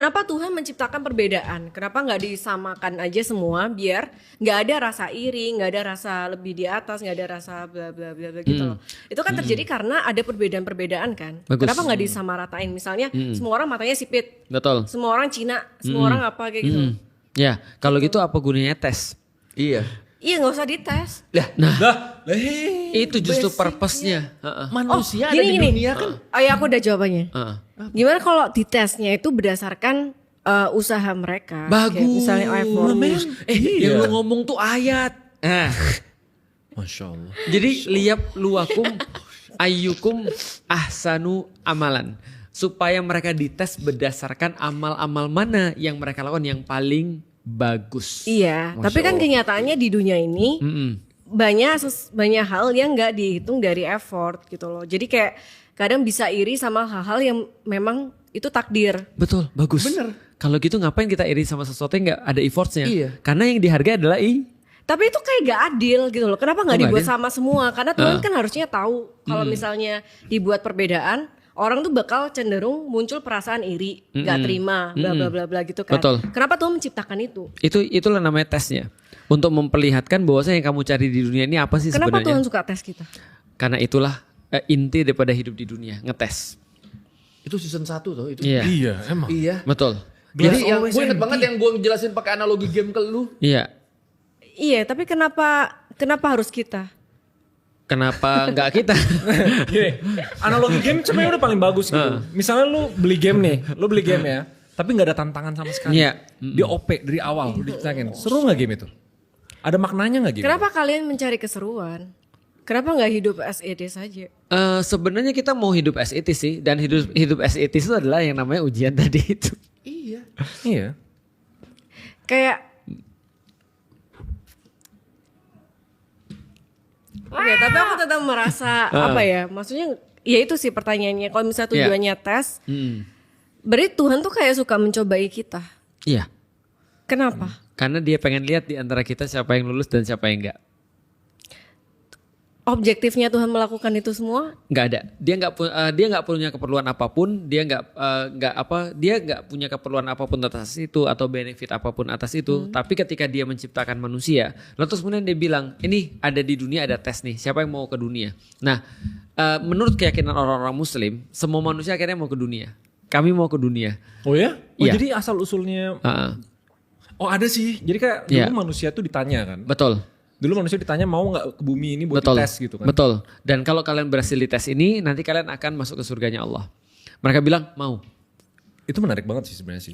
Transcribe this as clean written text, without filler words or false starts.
Kenapa Tuhan menciptakan perbedaan? Kenapa nggak disamakan aja semua biar nggak ada rasa iri, nggak ada rasa lebih di atas, nggak ada rasa bla bla bla bla gitu loh. Itu kan terjadi karena ada perbedaan-perbedaan kan. Bagus. Kenapa nggak disamaratain? Misalnya semua orang matanya sipit, Betul. semua orang Cina, semua orang apa kayak gitu. Ya, kalau gitu apa gunanya tes? Iya. Iya nggak usah dites. Itu justru purpose-nya. Manusia ada Gini di gini. dunia kan. Oh ya aku udah jawabannya. Heeh. Gimana kalau ditesnya itu berdasarkan usaha mereka? Bagus. Kayak misalnya effort. Yang lu ngomong tuh ayat. Masya Allah. Jadi liap luakum ayyukum ahsanu amalan. Supaya mereka dites berdasarkan amal-amal mana yang mereka lakukan yang paling bagus. Iya, tapi kan kenyataannya di dunia ini banyak hal yang nggak dihitung dari effort gitu loh. Jadi kayak kadang bisa iri sama hal-hal yang memang itu takdir. Betul, bagus. Bener. Kalau gitu ngapain kita iri sama sesuatu yang nggak ada effortnya? Iya. Karena yang dihargai adalah Tapi itu kayak gak adil gitu loh. Kenapa nggak Oh, nggak dibuat adil? sama semua? Karena Tuhan kan harusnya tahu kalau misalnya dibuat perbedaan, orang tuh bakal cenderung muncul perasaan iri, nggak terima, bla bla bla bla gitu kan. Betul. Kenapa Tuhan menciptakan itu? itulah namanya tesnya. Untuk memperlihatkan bahwasanya yang kamu cari di dunia ini apa sih Kenapa sebenarnya? Tuhan suka tes kita? Karena itulah inti daripada hidup di dunia, ngetes. Itu season 1 tuh itu. Iya. Iya emang. Iya. Betul. Jadi yang always gue inget empty. banget yang gue jelasin pakai analogi game ke lu. Iya. Iya, tapi kenapa harus kita? Kenapa nggak kita? Gini, analogi game sebenarnya udah paling bagus gitu. Misalnya lu beli game nih, lu beli game ya, tapi nggak ada tantangan sama sekali. Iya. Di OP dari awal, lu ditantangin. Seru nggak game itu? Ada maknanya nggak game? Kenapa kalian mencari keseruan? Kenapa nggak hidup as it is saja? Sebenarnya kita mau hidup as it is sih, dan hidup as it is itu adalah yang namanya ujian tadi itu. Iya. Iya. Kayak Oke, tapi aku tetap merasa apa ya? Maksudnya ya itu sih pertanyaannya. Kalau misalnya tujuannya tes, berarti Tuhan tuh kayak suka mencobai kita. Iya. Kenapa? Karena dia pengen lihat di antara kita siapa yang lulus dan siapa yang enggak. Objektifnya Tuhan melakukan itu semua? Nggak ada. Dia nggak punya keperluan apapun. Dia nggak punya keperluan apapun atas itu atau benefit apapun atas itu. Tapi ketika dia menciptakan manusia, lalu terus kemudian dia bilang, ini ada di dunia ada tes nih. Siapa yang mau ke dunia? Nah, menurut keyakinan orang-orang Muslim, semua manusia akhirnya mau ke dunia. Kami mau ke dunia. Oh ya? Oh Iya. jadi asal usulnya. Oh ada sih. Jadi kayak dulu Iya. manusia tuh ditanya kan. Betul. Dulu manusia ditanya mau nggak ke bumi ini buat Betul. dites gitu kan. Betul. Dan kalau kalian berhasil di tes ini, nanti kalian akan masuk ke surganya Allah. Mereka bilang mau. Itu menarik banget sih sebenarnya sih.